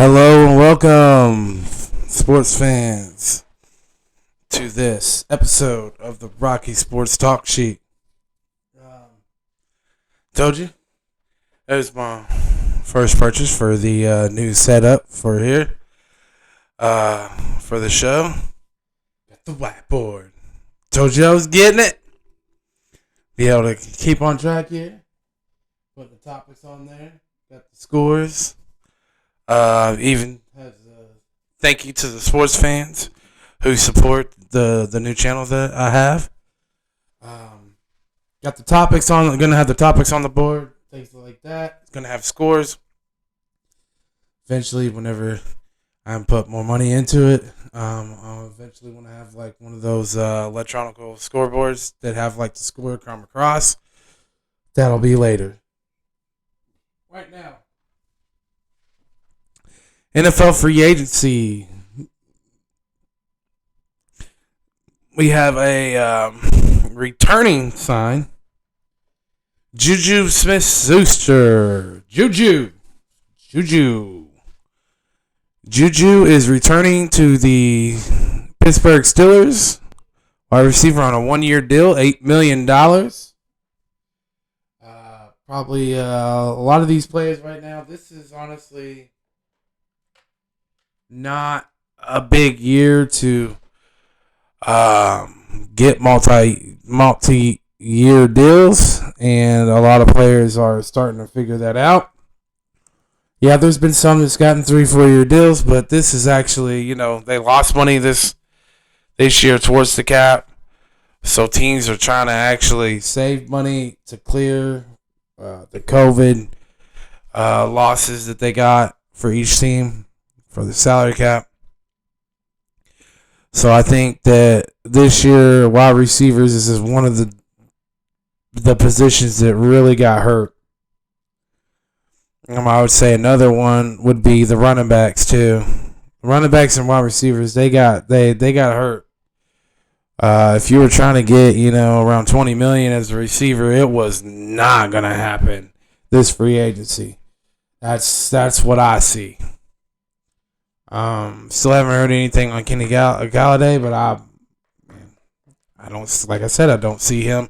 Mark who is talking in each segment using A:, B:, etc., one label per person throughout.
A: Hello and welcome, sports fans, to this episode of the Rocky Sports Talk Sheet. Told you, that was my first purchase for the new setup for here, for the show. Got the whiteboard. Told you I was getting it. Be able to keep on track here. Put the topics on there. Got the scores. Even has a thank you to the sports fans who support the new channel that I have. Got the topics on. I'm gonna have the topics on the board, things like that. It's gonna have scores. Eventually, whenever I put more money into it, I'll eventually want to have like one of those electronic scoreboards that have like the score come across. That'll be later. Right now. NFL free agency. We have a returning sign. Juju Smith-Schuster. Juju is returning to the Pittsburgh Steelers. Wide receiver on a 1-year deal, $8 million. Probably a lot of these players right now. This is honestly not a big year to get multi-year deals, and a lot of players are starting to figure that out. Yeah, there's been some that's gotten 3-4 year deals, but this is actually, they lost money this year towards the cap, so teams are trying to actually save money to clear the COVID losses that they got for each team for the salary cap. So I think that this year, wide receivers is one of the positions that really got hurt. I would say another one would be the running backs too. Running backs and wide receivers, they got hurt. If you were trying to get around $20 million as a receiver, it was not gonna happen this free agency. That's what I see. Still haven't heard anything on Kenny Galladay, but I don't, like I said, I don't see him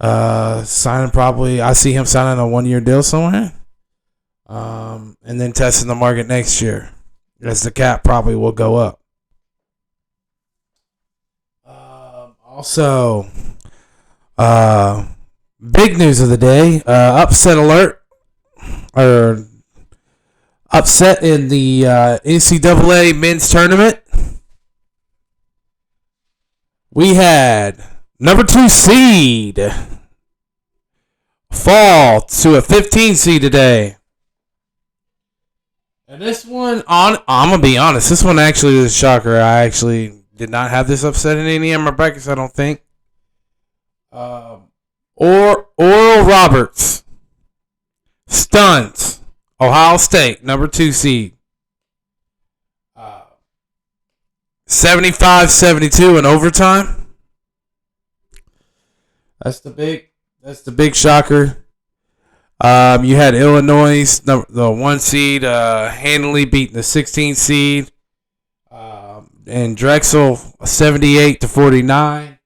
A: signing. Probably I see him signing a 1-year deal somewhere, and then testing the market next year as the cap probably will go up. Also, big news of the day: upset alert, or upset in the NCAA men's tournament. We had number 2 seed fall to a 15 seed today. And this one, I'm going to be honest, this one actually is a shocker. I actually did not have this upset in any of my brackets, I don't think. Oral Roberts stuns Ohio State, number 2 seed. 75-72 in overtime. That's the big shocker. You had Illinois, the 1 seed, handily beating the 16 seed. And Drexel, 78-49.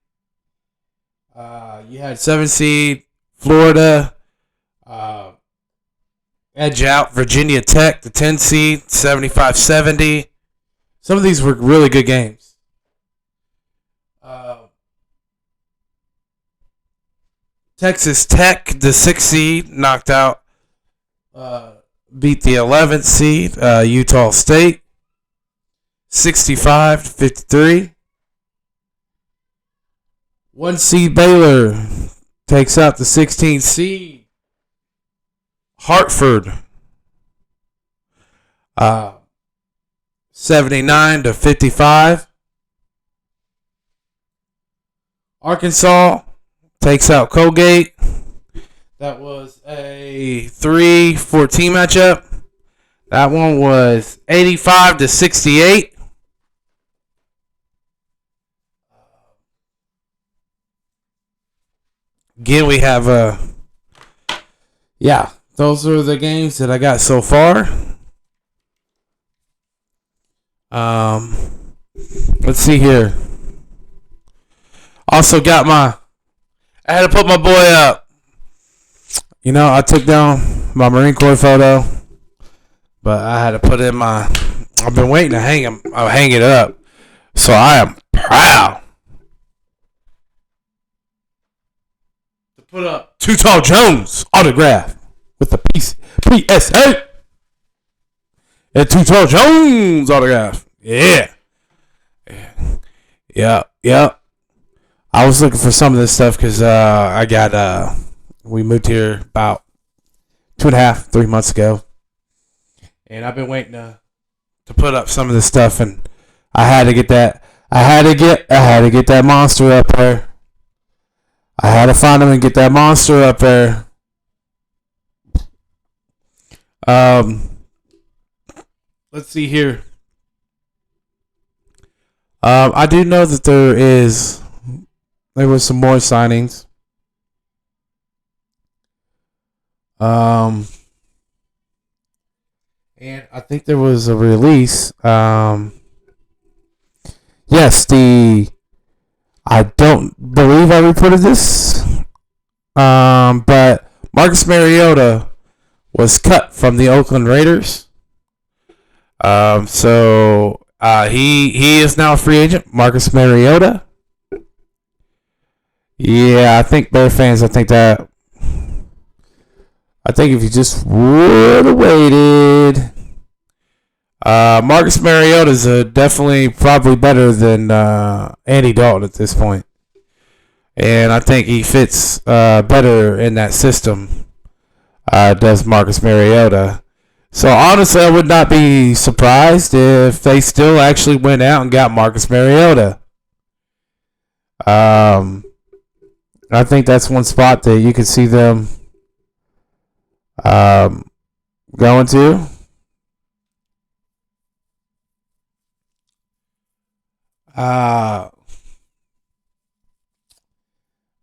A: You had 7 seed Florida edge out Virginia Tech, the 10 seed, 75-70. Some of these were really good games. Texas Tech, the 6th seed, knocked out, beat the 11th seed, Utah State, 65-53. 1 seed Baylor takes out the 16th seed Hartford, 79-55. Arkansas takes out Colgate. That was a 3-14 matchup. That one was 85-68. Again, we have those are the games that I got so far. Um, let's see here. Also got I had to put my boy up. You know, I took down my Marine Corps photo, but I had to put in I've been waiting to hang it up. So I am proud to put up Too Tall Jones autograph with the PSA and Too Tall Jones autograph. Yeah. Yeah. I was looking for some of this stuff because we moved here about 2.5, 3 months ago. And I've been waiting to put up some of this stuff, and I had to get that. I had to get that monster up there. I had to find him and get that monster up there. Let's see here. I do know that there was some more signings. And I think there was a release. Yes, I don't believe I reported this. But Marcus Mariota was cut from the Oakland Raiders. So he is now a free agent, Marcus Mariota. Yeah, I think Bear fans, I think if you just would have waited, Marcus Mariota is definitely probably better than Andy Dalton at this point. And I think he fits better in that system, does Marcus Mariota. So honestly, I would not be surprised if they still actually went out and got Marcus Mariota. I think that's one spot that you could see them going to.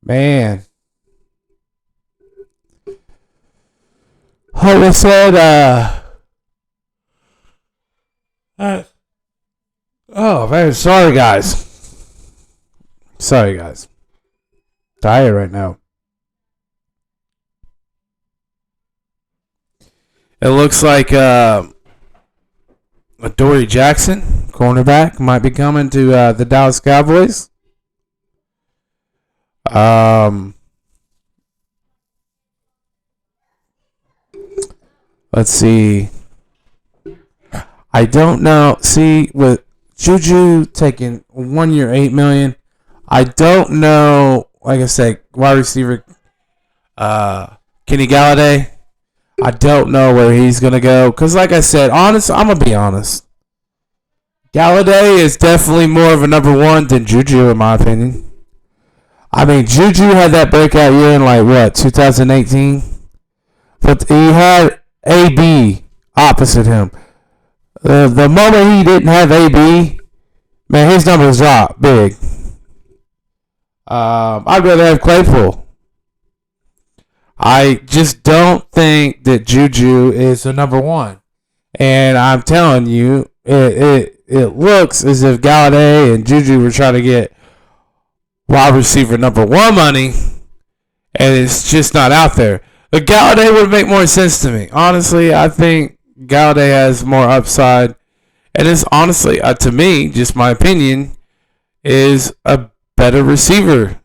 A: Man. Like I said, oh man, sorry guys. Tired right now. It looks like Dory Jackson, cornerback, might be coming to the Dallas Cowboys. Let's see. I don't know. See, with Juju taking 1 year, $8 million, I don't know. Like I said, wide receiver Kenny Galladay, I don't know where he's gonna go. Cause like I said, I'm gonna be honest. Galladay is definitely more of a number one than Juju, in my opinion. I mean, Juju had that breakout year in 2018, but he had AB opposite him. The moment he didn't have AB, man, his numbers dropped big. I'd rather have Claypool. I just don't think that Juju is the number one. And I'm telling you, it looks as if Galladay and Juju were trying to get wide receiver number one money, and it's just not out there. But Galladay would make more sense to me. Honestly, I think Galladay has more upside. And it's honestly, to me, just my opinion, is a better receiver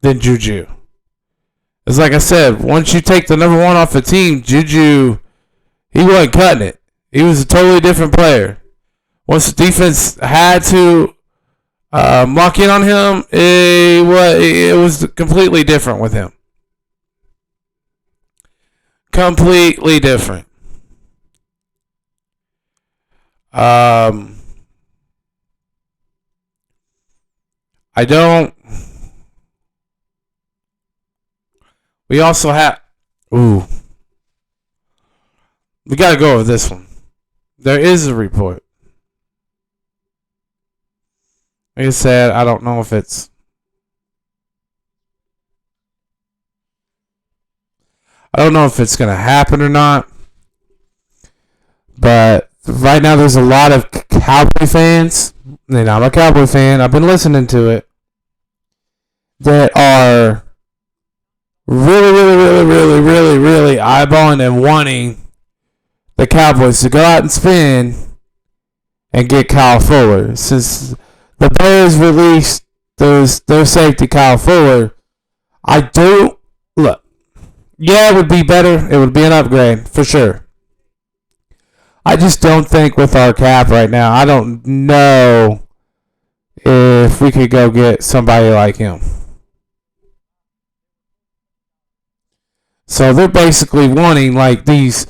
A: than Juju. It's like I said, once you take the number one off the team, Juju, he wasn't cutting it. He was a totally different player. Once the defense had to lock in on him, it was completely different with him. Completely different. I don't. We also have. Ooh. We got to go over this one. There is a report. Like I said, I don't know if it's. I don't know if it's going to happen or not. But right now there's a lot of Cowboy fans, and I'm a Cowboy fan, I've been listening to it, that are really eyeballing and wanting the Cowboys to go out and spend and get Kyle Fuller. Since the Bears released their safety Kyle Fuller, I do look. Yeah, it would be better. It would be an upgrade for sure. I just don't think with our cap right now, I don't know if we could go get somebody like him. So they're basically wanting like these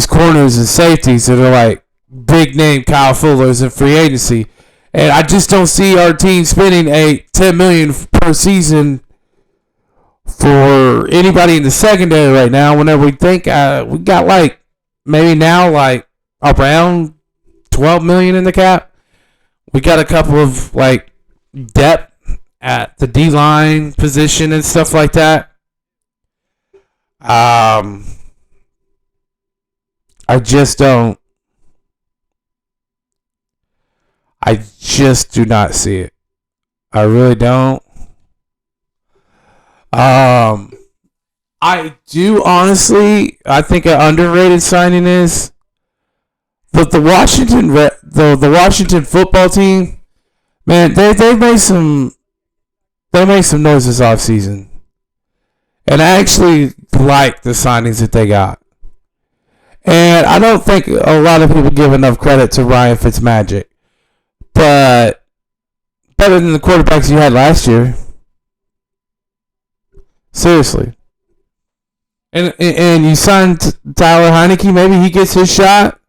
A: corners and safeties that are like big name Kyle Fullers in free agency, and I just don't see our team spending $10 million per season for anybody in the secondary right now. Whenever we think we got like maybe now like around $12 million in the cap, we got a couple of like depth at the D line position and stuff like that. I just don't. I just do not see it. I really don't. I do honestly. I think an underrated signing is, but the Washington football team, man, they made some noise this offseason. And I actually like the signings that they got. And I don't think a lot of people give enough credit to Ryan Fitzmagic. But better than the quarterbacks you had last year. Seriously. And you signed Tyler Heineke. Maybe he gets his shot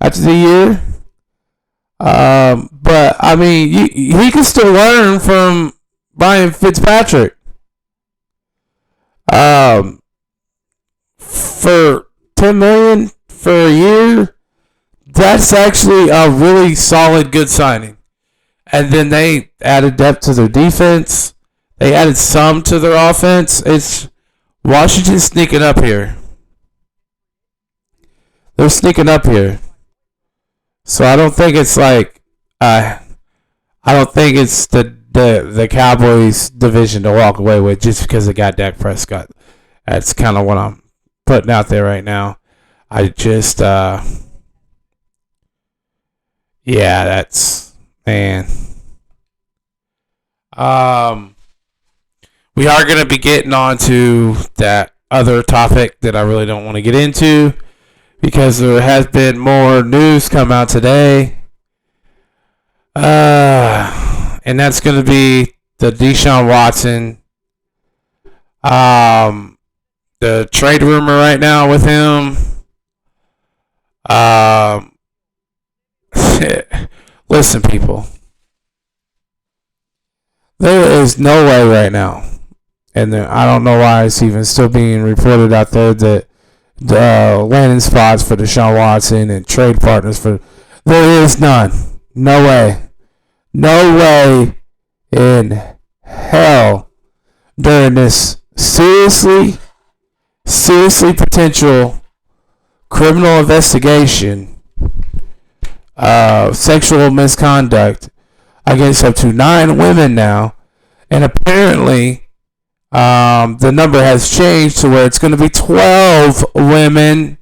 A: after the year. But, I mean, he can still learn from Ryan Fitzpatrick. For $10 million for a year, that's actually a really solid, good signing. And then they added depth to their defense. They added some to their offense. It's Washington sneaking up here. They're sneaking up here. So I don't think it's like I don't think it's the Cowboys division to walk away with just because they got Dak Prescott. That's kind of what I'm putting out there right now. I just, that's, man. We are going to be getting on to that other topic that I really don't want to get into because there has been more news come out today. And that's going to be the Deshaun Watson, the trade rumor right now with him. Listen, people. There is no way right now, and I don't know why it's even still being reported out there that landing spots for Deshaun Watson and trade partners for. There is none. No way. No way in hell during this seriously potential criminal investigation of sexual misconduct against up to 9 women now. And apparently the number has changed to where it's going to be 12 women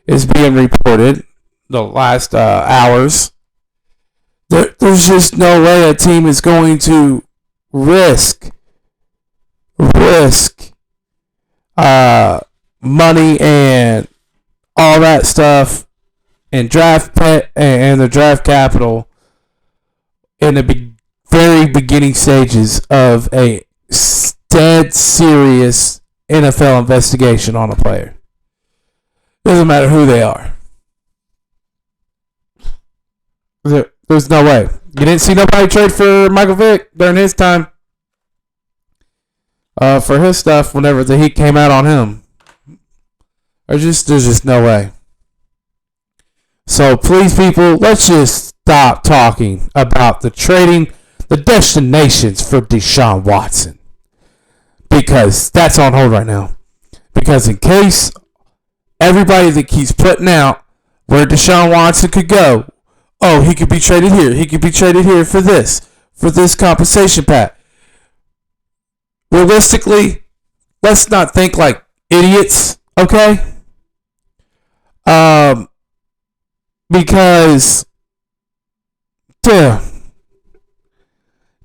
A: is being reported the last hours. There's just no way a team is going to risk money and all that stuff and and the draft capital in the very beginning stages of a dead serious NFL investigation on a player. Doesn't matter who they are. There's no way. You didn't see nobody trade for Michael Vick during his time. For his stuff whenever the heat came out on him. There's just no way. So please, people, let's just stop talking about the destinations for Deshaun Watson. Because that's on hold right now. Because in case everybody that keeps putting out where Deshaun Watson could go. Oh, he could be traded here. He could be traded here for this compensation pack. Realistically, let's not think like idiots, okay? Because, dude,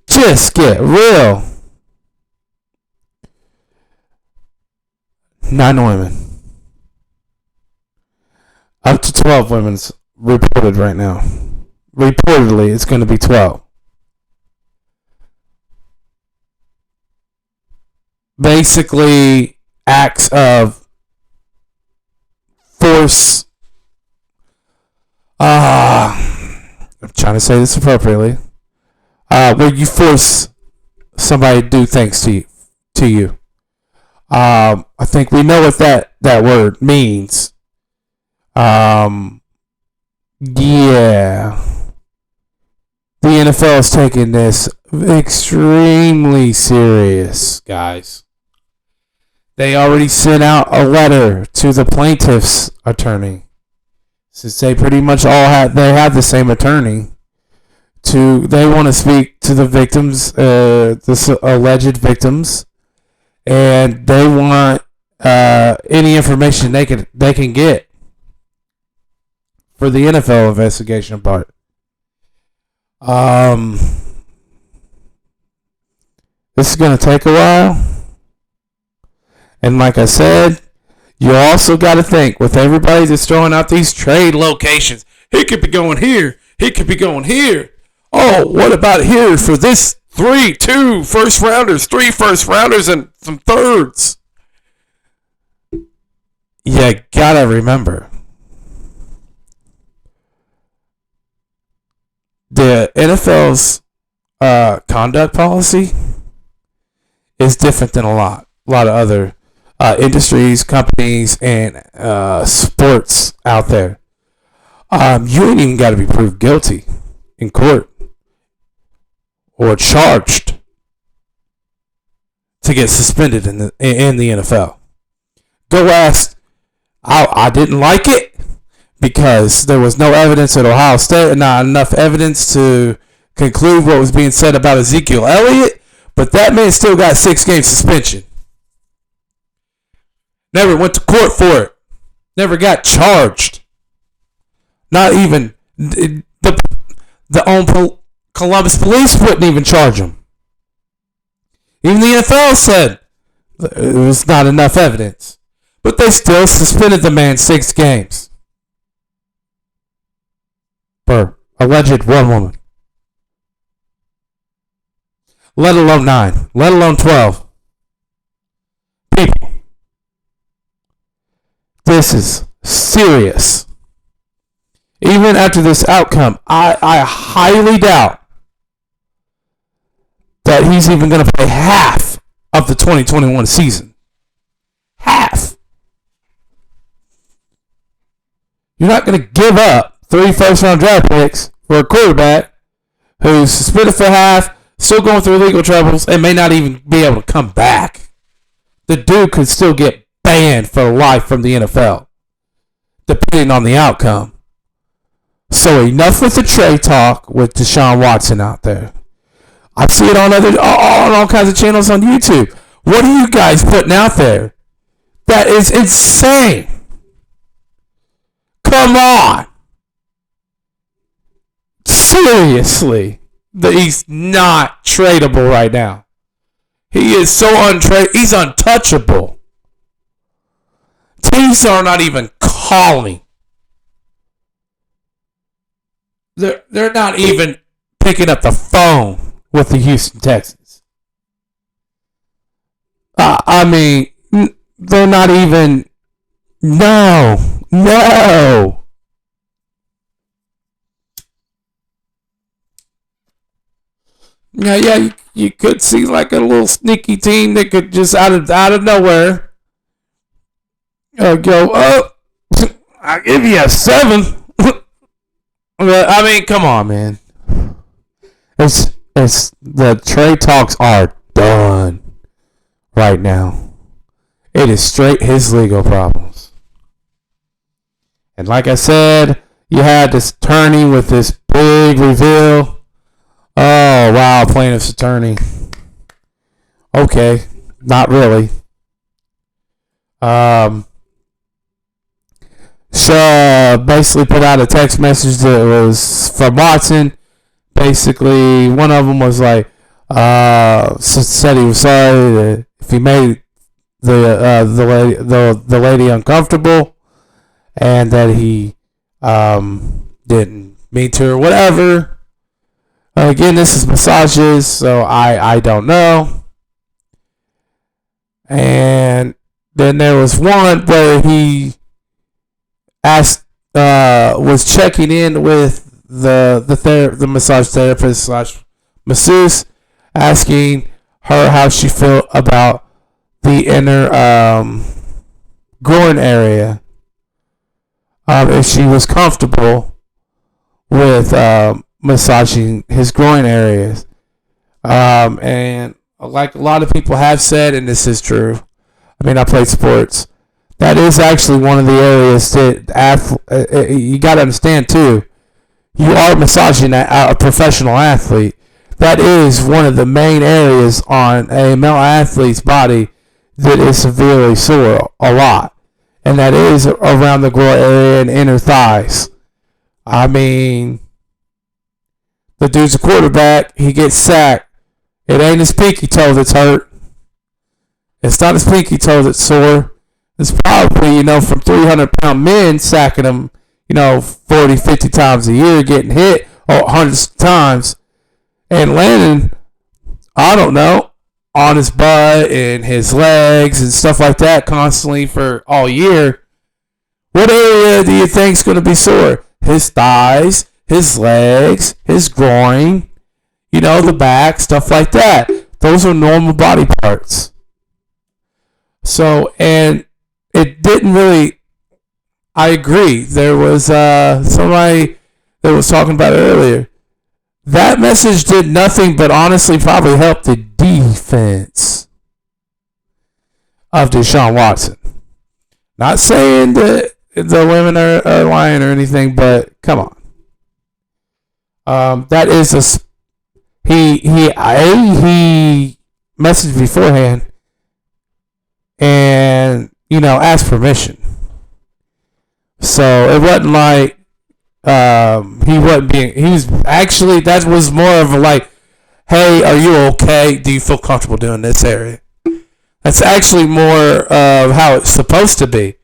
A: just get real. 9 women. Up to 12 women's reported right now. Reportedly, it's going to be 12. Basically, acts of force. I'm trying to say this appropriately. Where you force somebody to do things to you. I think we know what that word means. Yeah. The NFL is taking this extremely serious, guys. They already sent out a letter to the plaintiff's attorney, since they pretty much all have the same attorney. They want to speak to the victims, the alleged victims, and they want any information they can get for the NFL investigation part. This is going to take a while. And like I said, you also got to think, with everybody that's throwing out these trade locations, he could be going here, he could be going here. Oh, what about here for this 2 first rounders, 3 first rounders, and some thirds? You got to remember, the NFL's conduct policy is different than a lot of other industries, companies, and sports out there. You ain't even got to be proved guilty in court or charged to get suspended in the NFL. Go ask. I didn't like it because there was no evidence at Ohio State and not enough evidence to conclude what was being said about Ezekiel Elliott. But that man still got 6-game suspension. Never went to court for it. Never got charged. Not even the own Columbus police wouldn't even charge him. Even the NFL said it was not enough evidence. But they still suspended the man 6 games. For alleged one woman. Let alone 9. Let alone 12. People. This is serious. Even after this outcome, I highly doubt that he's even going to play half of the 2021 season. Half. You're not going to give up 3 first-round draft picks for a quarterback who's suspended for half, still going through legal troubles, and may not even be able to come back. The dude could still get banned for life from the NFL, depending on the outcome. So enough with the trade talk with Deshaun Watson out there. I see it on all kinds of channels on YouTube. What are you guys putting out there? That is insane. Come on. Seriously. He's not tradable right now. He is so he's untouchable. Teams are not even calling. They're not even picking up the phone with the Houston Texans. I mean, they're not even. No. Yeah, you could see like a little sneaky team that could just out of nowhere go, oh, I'll give you a 7. I mean, come on, man. It's the trade talks are done right now. It is straight his legal problems. And like I said, You had this attorney with this big reveal. Oh, wow, plaintiff's attorney. Okay, not really. So basically put out a text message that was from Watson. Basically, one of them was like, said he was sorry that if he made the lady uncomfortable, and that he didn't mean to or whatever. Again, this is massages, so I don't know. And then there was one where he asked was checking in with the massage therapist slash masseuse, asking her how she felt about the inner groin area, if she was comfortable with massaging his groin areas, and like a lot of people have said, and this is true. I mean, I played sports. That is actually one of the areas that you got to understand too. You are massaging a professional athlete. That is one of the main areas on a male athlete's body that is severely sore a lot. And that is around the groin area and inner thighs. I mean, the dude's a quarterback. He gets sacked. It ain't his pinky toe that's hurt. It's not his pinky toe that's sore. It's probably, from 300-pound men sacking him, 40, 50 times a year, getting hit hundreds of times, and landing, I don't know, on his butt and his legs and stuff like that constantly for all year. What area do you think's going to be sore? His thighs, his legs, his groin, the back, stuff like that. Those are normal body parts. So, and it didn't really, I agree. There was somebody that was talking about it earlier. That message did nothing but honestly probably help the defense of Deshaun Watson. Not saying that the women are lying or anything, but come on. That is he messaged beforehand and asked permission. So it wasn't like he was actually, that was more of a like, hey, are you okay? Do you feel comfortable doing this area? That's actually more of how it's supposed to be.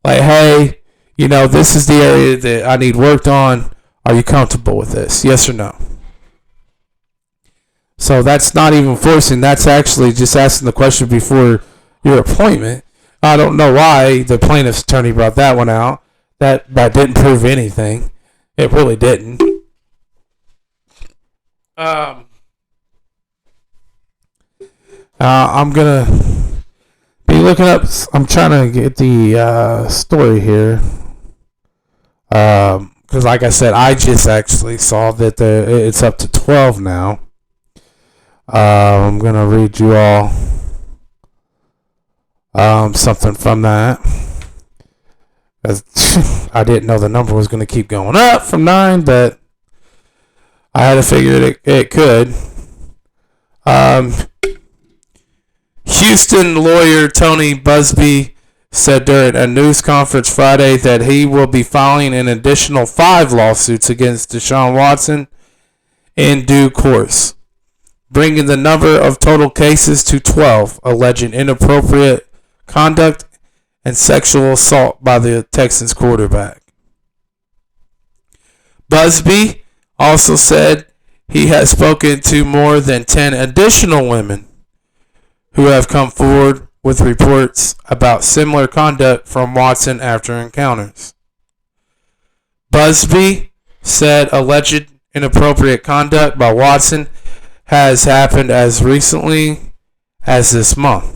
A: Like, hey, this is the area that I need worked on. Are you comfortable with this? Yes or no? So that's not even forcing. That's actually just asking the question before your appointment. I don't know why the plaintiff's attorney brought that one out. That didn't prove anything. It really didn't. I'm gonna be looking up. I'm trying to get the story here. Because like I said, I just actually saw that it's up to 12 now. I'm gonna read you all something from that. I didn't know the number was going to keep going up from 9, but I had to figure it could. Houston lawyer Tony Busby said during a news conference Friday that he will be filing an additional 5 lawsuits against Deshaun Watson in due course, bringing the number of total cases to 12 alleging inappropriate conduct and sexual assault by the Texans quarterback. Busby also said he has spoken to more than 10 additional women who have come forward with reports about similar conduct from Watson after encounters. Busby said alleged inappropriate conduct by Watson has happened as recently as this month.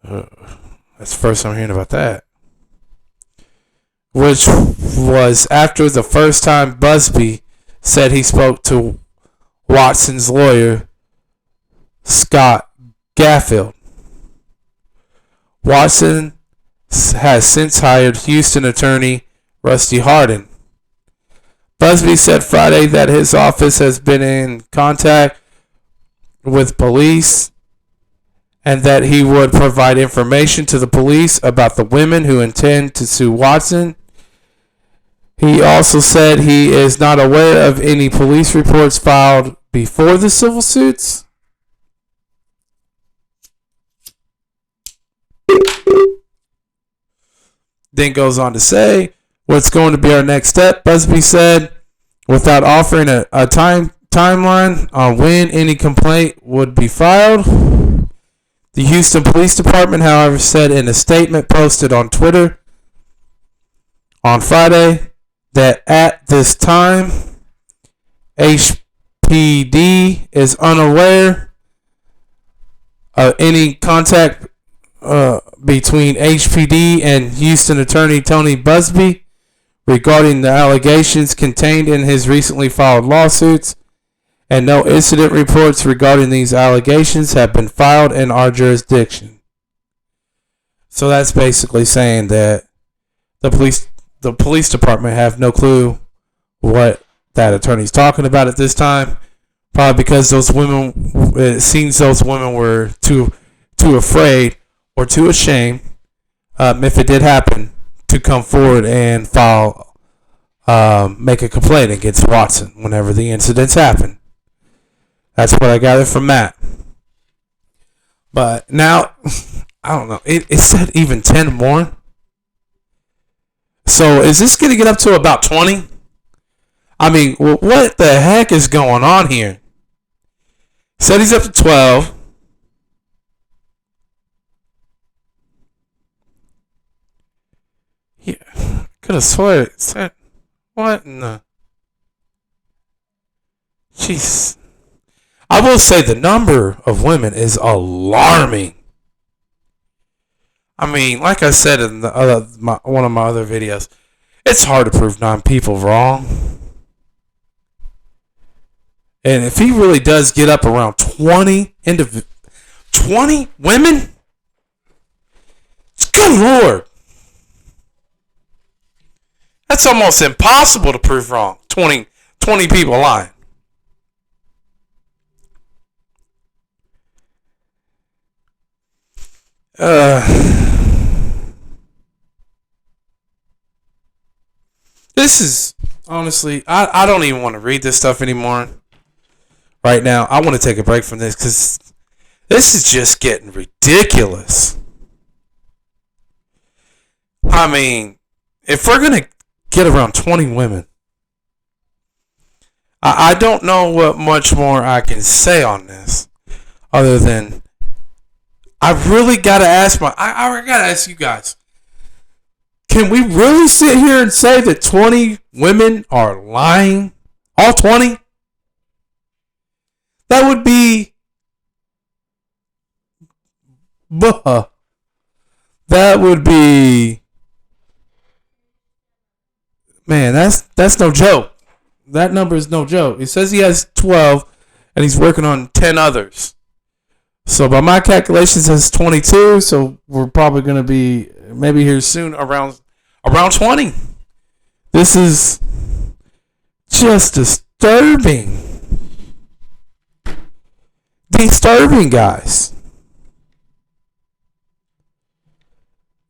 A: That's the first I'm hearing about that. Which was after the first time Busby said he spoke to Watson's lawyer, Scott Gaffield. Watson has since hired Houston attorney Rusty Hardin. Busby said Friday that his office has been in contact with police and that he would provide information to the police about the women who intend to sue Watson. He also said he is not aware of any police reports filed before the civil suits. Then goes on to say, what's going to be our next step, Busby said, without offering a timeline on when any complaint would be filed. The Houston Police Department, however, said in a statement posted on Twitter on Friday that at this time, HPD is unaware of any contact between HPD and Houston attorney Tony Busby regarding the allegations contained in his recently filed lawsuits, and no incident reports regarding these allegations have been filed in our jurisdiction. So that's basically saying that the police department have no clue what that attorney's talking about at this time. Probably because it seems those women were too afraid or too ashamed, if it did happen, to come forward and make a complaint against Watson whenever the incidents happen. That's what I gathered from that. But now, I don't know. It said even 10 more. So is this going to get up to about 20? I mean, what the heck is going on here? Said he's up to 12. Yeah, could have sworn it said, what in the... Jeez. I will say the number of women is alarming. I mean, like I said in one of my other videos, it's hard to prove 9 people wrong. And if he really does get up around 20 women, good Lord. That's almost impossible to prove wrong. 20 people lying. This is honestly, I don't even want to read this stuff anymore right now. I want to take a break from this because this is just getting ridiculous. I mean, if we're going to get around 20 women, I don't know what much more I can say on this other than I really got to ask I got to ask you guys, can we really sit here and say that 20 women are lying? All 20? That would be... That would be... Man, that's no joke. That number is no joke. It says he has 12 and he's working on 10 others. So by my calculations, that's 22. So we're probably going to be maybe here soon around 20. This is just disturbing. Disturbing, guys.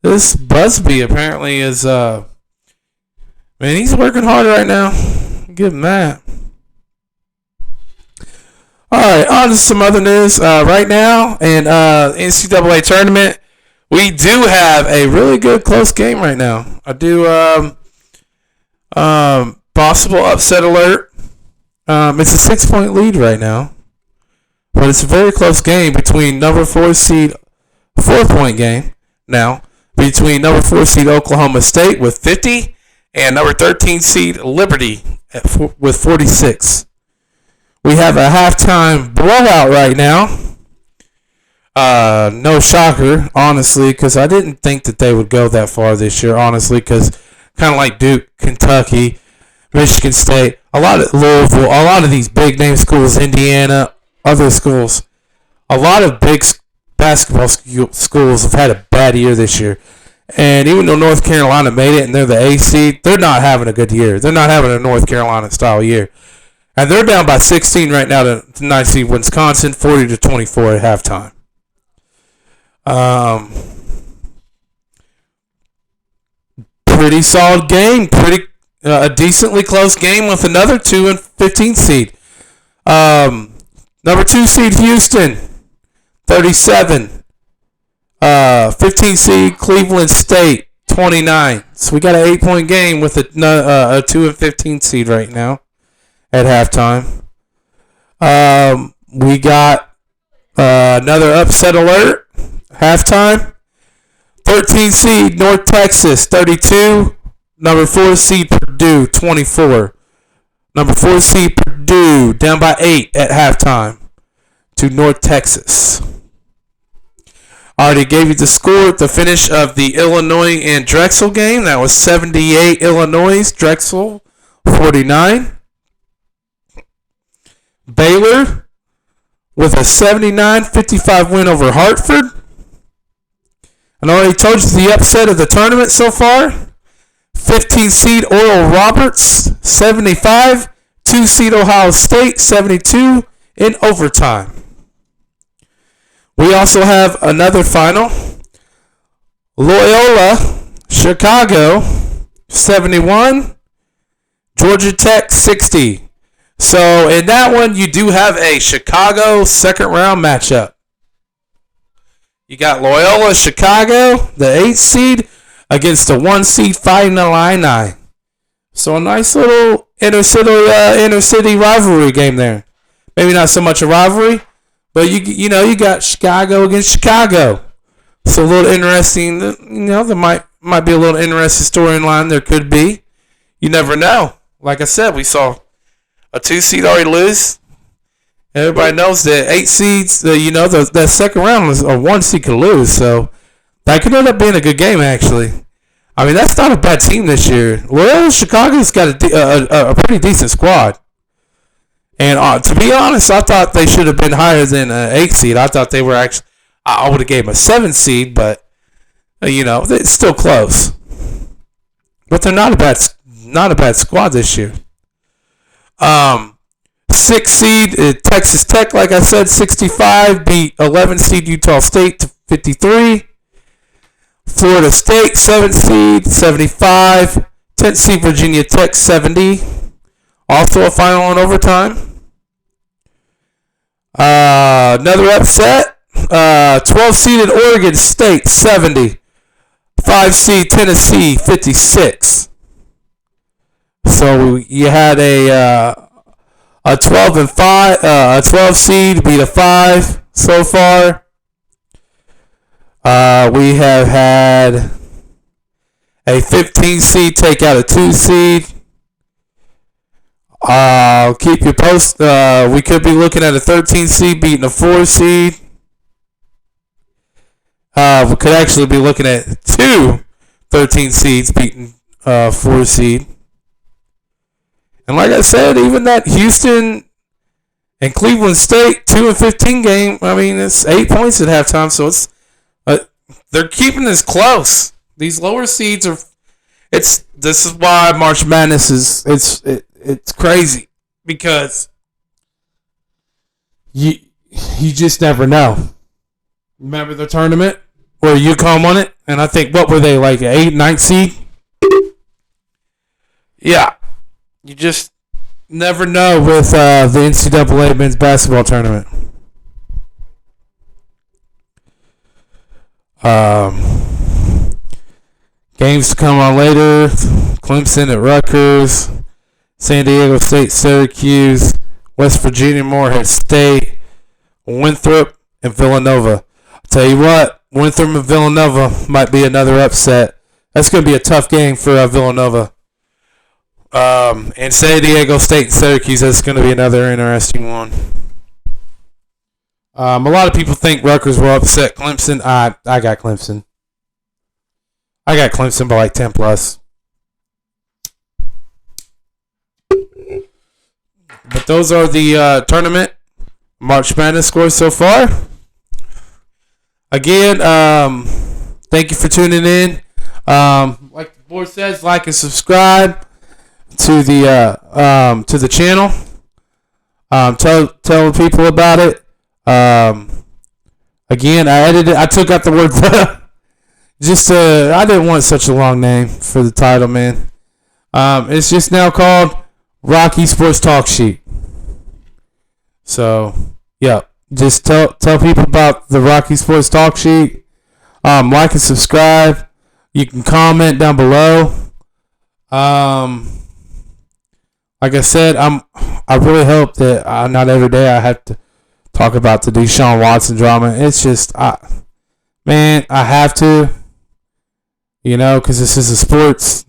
A: This Busby apparently is man, he's working hard right now. Give him that. Alright, on to some other news. Right now, in NCAA tournament, we do have a really good close game right now. I do possible upset alert. It's a 6-point lead right now. But it's a very close game between number 4 seed, 4-point game now, between number 4 seed Oklahoma State with 50 and number 13 seed Liberty with 46. We have a halftime blowout right now. No shocker, honestly, because I didn't think that they would go that far this year, honestly, because kind of like Duke, Kentucky, Michigan State, a lot of Louisville, a lot of these big name schools, Indiana, other schools, a lot of big basketball schools have had a bad year this year. And even though North Carolina made it and they're the A seed, they're not having a good year. They're not having a North Carolina style year. And they're down by 16 right now to 9 seed Wisconsin, 40-24 at halftime. Pretty solid game. A decently close game with another 2 and 15 seed. Number 2 seed Houston, 37. 15 seed Cleveland State, 29. So we got an 8-point game with a 2 and 15 seed right now at halftime. We got another upset alert. Halftime. 13 seed North Texas, 32. Number 4 seed Purdue, 24. Number 4 seed Purdue down by 8 at halftime to North Texas. I already gave you the score at the finish of the Illinois and Drexel game. That was 78 Illinois, Drexel 49. Baylor with a 79-55 win over Hartford. And I already told you the upset of the tournament so far. 15 seed Oral Roberts, 75. 2 seed Ohio State, 72 in overtime. We also have another final. Loyola, Chicago, 71. Georgia Tech, 60. So in that one, you do have a Chicago second round matchup. You got Loyola, Chicago, the 8th seed, against the 1 seed fighting the Illini. So a nice little inner city rivalry game there. Maybe not so much a rivalry, but you got Chicago against Chicago. So a little interesting. There might be a little interesting storyline. There could be. You never know. Like I said, we saw a 2 seed already lose. Everybody knows that 8 seeds. That second round was a 1 seed could lose. So that could end up being a good game actually. I mean, that's not a bad team this year. Well, Chicago's got a pretty decent squad. And to be honest, I thought they should have been higher than an 8 seed. I thought they were actually. I would have gave them a 7 seed, but it's still close. But they're not a bad squad this year. 6 seed Texas Tech, like I said, 65 beat 11 seed Utah State to 53. Florida State, 7th seed, 75. 10th seed Virginia Tech, 70. Also a final in overtime. Another upset. 12 seeded Oregon State, 70. 5 seed Tennessee, 56. So you had a 12 and 5, a 12 seed beat a 5 so far. We have had a 15 seed take out a 2 seed. I'll keep you posted. We could be looking at a 13 seed beating a 4 seed. We could actually be looking at 2 13 seeds beating 4 seed. And like I said, even that Houston and Cleveland State 2 and 15 game, I mean, it's 8 points at halftime, so it's they're keeping this close. These lower seeds are. This is why March Madness is it's crazy because you just never know. Remember the tournament where UConn won it, and I think what were they like 8, 9 seed? Yeah, you just never know with the NCAA men's basketball tournament. Games to come on later. Clemson at Rutgers, San Diego State, Syracuse, West Virginia, Morehead State, Winthrop, and Villanova. I'll tell you what, Winthrop and Villanova might be another upset. That's going to be a tough game for Villanova. And San Diego State and Syracuse, that's going to be another interesting one. A lot of people think Rutgers will upset Clemson. I got Clemson. I got Clemson by like 10 plus. But those are the tournament March Madness scores so far. Again, thank you for tuning in. Like the board says, like and subscribe to the channel. Tell people about it. Again, I took out the word the. I didn't want such a long name for the title, man. It's just now called Rocky Sports Talk Sheet. So, yeah, just tell people about the Rocky Sports Talk Sheet. Like and subscribe. You can comment down below. Like I said, I really hope that not every day I have to talk about the Deshaun Watson drama. It's just, I have to, because this is a sports.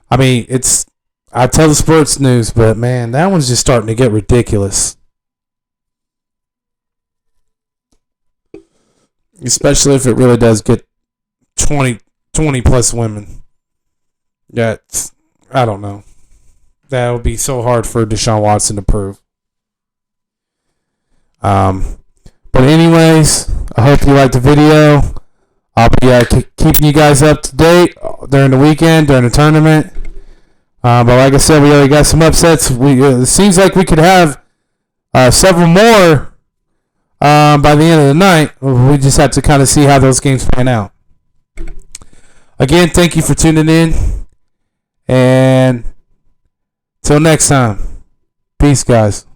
A: I tell the sports news, but man, that one's just starting to get ridiculous. Especially if it really does get 20 plus women. I don't know. That would be so hard for Deshaun Watson to prove. But anyways, I hope you liked the video. I'll be keeping you guys up to date during the weekend, during the tournament. But like I said, we already got some upsets. It seems like we could have several more by the end of the night. We just have to kind of see how those games pan out. Again, thank you for tuning in. And till next time, peace, guys.